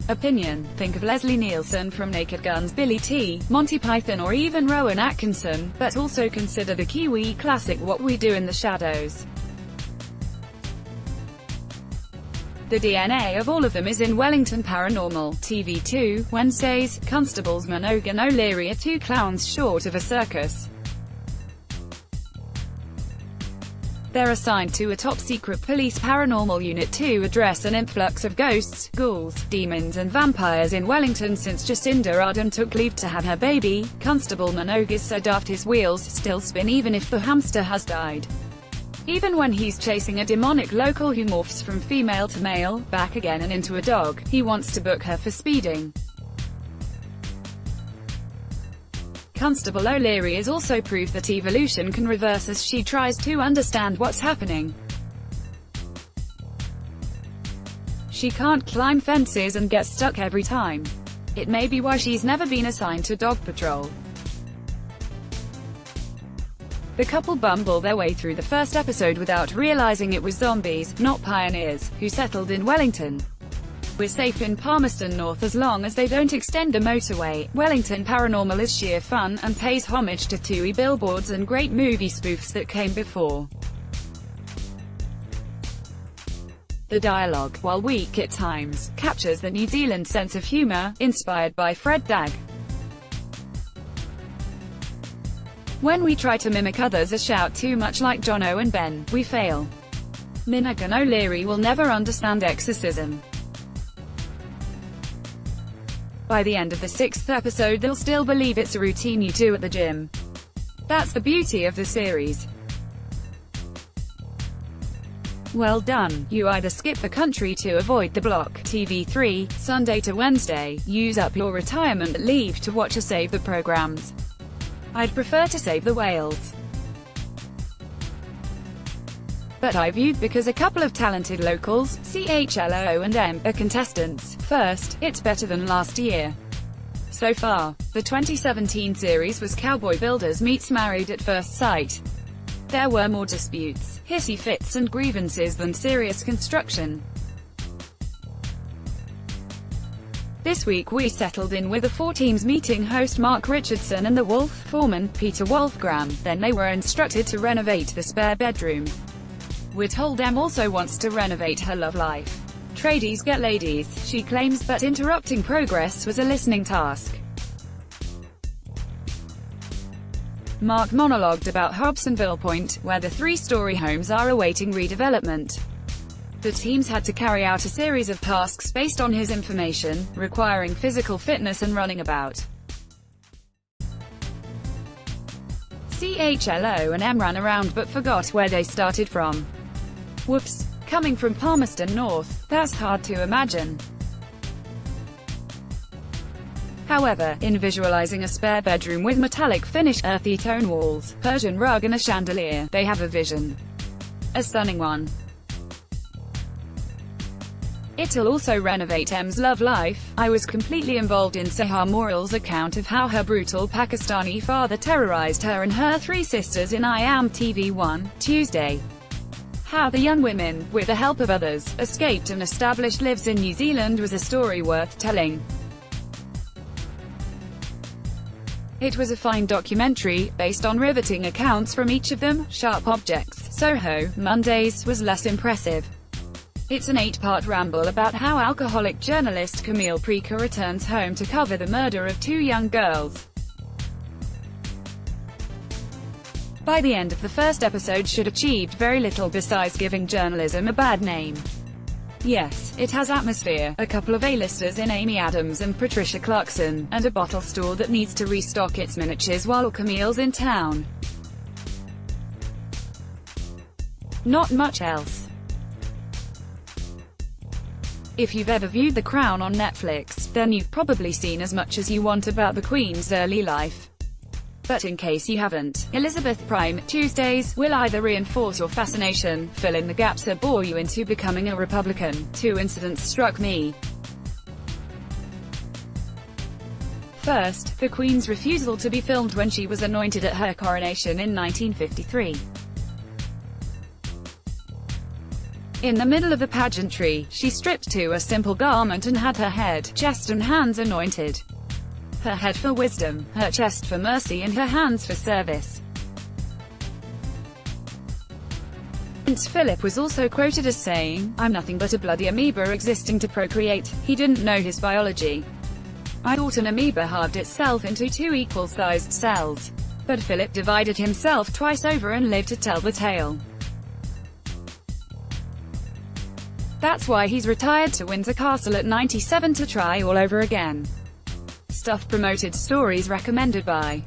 opinion. Think of Leslie Neilsen from Naked Gun's Billy T, Monty Python, or even Rowan Atkinson, but also consider the Kiwi classic What We Do in the Shadows. The DNA of all of them is in Wellington Paranormal, TV2, Wednesdays. Constables Minogue and O'Leary are two clowns short of a circus. They're assigned to a top-secret police paranormal unit to address an influx of ghosts, ghouls, demons and vampires in Wellington since Jacinda Ardern took leave to have her baby. Constable Minogue is so daft his wheels still spin even if the hamster has died. Even when he's chasing a demonic local who morphs from female to male, back again and into a dog, he wants to book her for speeding. Constable O'Leary is also proof that evolution can reverse as she tries to understand what's happening. She can't climb fences and gets stuck every time. It may be why she's never been assigned to dog patrol. The couple bumble their way through the first episode without realizing it was zombies, not pioneers, who settled in Wellington. We're safe in Palmerston North as long as they don't extend a motorway. Wellington Paranormal is sheer fun, and pays homage to two billboards and great movie spoofs that came before. The dialogue, while weak at times, captures the New Zealand sense of humour, inspired by Fred Dagg. When we try to mimic others or shout too much like Jono and Ben, we fail. Minogue and O'Leary will never understand exorcism. By the end of the 6th episode they'll still believe it's a routine you do at the gym. That's the beauty of the series. Well done. You either skip the country to avoid the block, TV3, Sunday to Wednesday, use up your retirement leave to watch or save the programs. I'd prefer to save the whales. But I viewed because a couple of talented locals, CHLO and M, are contestants. First, it's better than last year. So far, the 2017 series was Cowboy Builders meets Married at First Sight. There were more disputes, hissy fits and grievances than serious construction. This week we settled in with the 4 teams meeting host Mark Richardson and the Wolf foreman, Peter Wolfgram. Then they were instructed to renovate the spare bedroom. We're told Em also wants to renovate her love life. Tradies get ladies, she claims, but interrupting progress was a listening task. Mark monologued about Hobsonville Point, where the 3-story homes are awaiting redevelopment. The teams had to carry out a series of tasks based on his information, requiring physical fitness and running about. CHLO and M ran around but forgot where they started from. Whoops. Coming from Palmerston North, that's hard to imagine. However, in visualizing a spare bedroom with metallic finish, earthy tone walls, Persian rug and a chandelier, they have a vision. A stunning one. It'll also renovate Em's love life. I was completely involved in Sahar Moral's account of how her brutal Pakistani father terrorized her and her 3 sisters in I Am TV1, Tuesday. How the young women, with the help of others, escaped and established lives in New Zealand was a story worth telling. It was a fine documentary, based on riveting accounts from each of them. Sharp Objects, Soho, Mondays, was less impressive. It's an 8-part ramble about how alcoholic journalist Camille Preaker returns home to cover the murder of 2 young girls. By the end of the first episode should achieved very little besides giving journalism a bad name. Yes, it has atmosphere, a couple of A-listers in Amy Adams and Patricia Clarkson, and a bottle store that needs to restock its miniatures while Camille's in town. Not much else. If you've ever viewed The Crown on Netflix, then you've probably seen as much as you want about the Queen's early life. But in case you haven't, Elizabeth Prime, Tuesdays, will either reinforce your fascination, fill in the gaps or bore you into becoming a Republican. 2 incidents struck me. First, the Queen's refusal to be filmed when she was anointed at her coronation in 1953. In the middle of the pageantry, she stripped to a simple garment and had her head, chest and hands anointed. Her head for wisdom, her chest for mercy and her hands for service. Prince Philip was also quoted as saying, "I'm nothing but a bloody amoeba existing to procreate." He didn't know his biology. "I thought an amoeba halved itself into 2 equal-sized cells. But Philip divided himself twice over and lived to tell the tale. That's why he's retired to Windsor Castle at 97 to try all over again." Stuff promoted stories recommended by